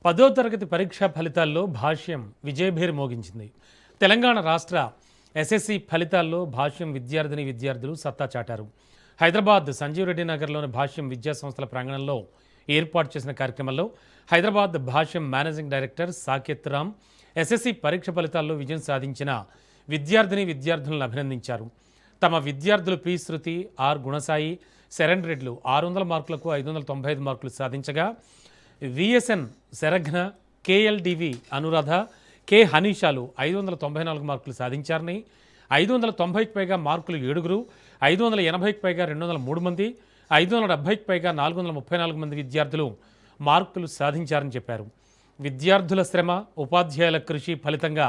10వ తరగతి పరీక్షా ఫలితాల్లో భాష్యం విజయభేరి మోగించింది. తెలంగాణ రాష్ట్ర ఎస్ఎస్సి ఫలితాల్లో భాష్యం విద్యార్థులు సత్తా చాటారు. హైదరాబాద్ సంజీవ్ రెడ్డి నగర్లోని భాష్యం విద్యా సంస్థల ప్రాంగణంలో ఏర్పాటు చేసిన కార్యక్రమంలో Hyderabad Bhashyam managing director Saketh Ram SSC పరీక్ష ఫలితాల్లో విజయం సాధించిన విద్యార్థులను అభినందించారు. తమ విద్యార్థులు పి శృతి, ఆర్ గుణసాయి, శరణ్ రెడ్లు 600 మార్కులకు 595 మార్కులు సాధించగా VSN Sharaghna, KLDV Anuradha, K హనీషాలు 594 మార్కులు సాధించారని, 590కి పైగా మార్కులు 7, 580కి పైగా 203 మంది, 570కి పైగా 434 మంది విద్యార్థులు మార్కులు సాధించారని చెప్పారు. విద్యార్థుల శ్రమ, ఉపాధ్యాయుల కృషి ఫలితంగా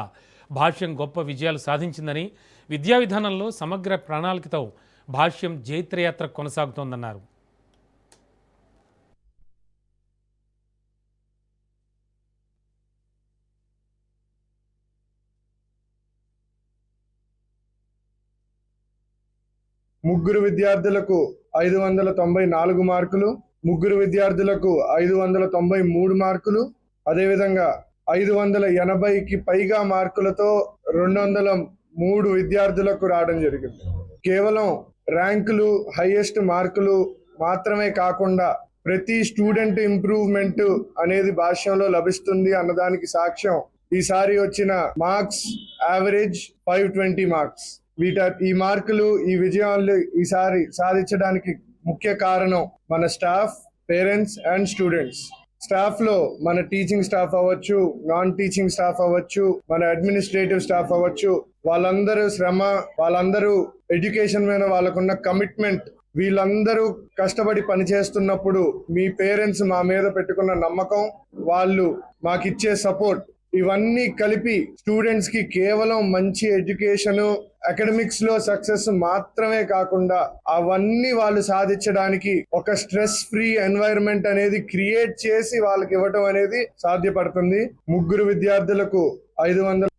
భాష్యం గొప్ప విజయాలు సాధించిందని, విద్యా విధానంలో సమగ్ర ప్రణాళికతో భాష్యం జైత్రయాత్ర కొనసాగుతోందన్నారు. ముగ్గురు విద్యార్థులకు 594 మార్కులు, ముగ్గురు విద్యార్థులకు 593 మార్కులు, అదేవిధంగా 580కి పైగా మార్కులతో 203 విద్యార్థులకు రావడం జరిగింది. కేవలం ర్యాంకులు, హైయెస్ట్ మార్కులు మాత్రమే కాకుండా ప్రతి స్టూడెంట్ ఇంప్రూవ్మెంట్ అనేది భాష్యంలో లభిస్తుంది అన్నదానికి సాక్ష్యం ఈసారి వచ్చిన మార్క్స్ యావరేజ్ 520 మార్క్స్. ఈ మార్కులు, ఈ విజయాలు ఈసారి సాధించడానికి ముఖ్య కారణం మన staff, parents and students. Staff లో మన టీచింగ్ స్టాఫ్ అవ్వచ్చు, నాన్ టీచింగ్ స్టాఫ్ అవ్వచ్చు, మన అడ్మినిస్ట్రేటివ్ స్టాఫ్ అవ్వచ్చు, వాళ్ళందరూ శ్రమ, వాళ్ళందరూ ఎడ్యుకేషన్ మీద వాళ్ళకున్న కమిట్మెంట్, వీళ్ళందరూ కష్టపడి పనిచేస్తున్నప్పుడు మీ పేరెంట్స్ మా మీద పెట్టుకున్న నమ్మకం, వాళ్ళు మాకిచ్చే సపోర్ట్, ఇవన్నీ కలిపి స్టూడెంట్స్ కి కేవలం మంచి ఎడ్యుకేషన్, అకాడమిక్స్ లో సక్సెస్ మాత్రమే కాకుండా అవన్నీ వాళ్ళు సాధించడానికి ఒక స్ట్రెస్ ఫ్రీ ఎన్వైరన్మెంట్ అనేది క్రియేట్ చేసి వాళ్ళకి ఇవ్వటం అనేది సాధ్యపడుతుంది. ముగ్గురు విద్యార్థులకు 500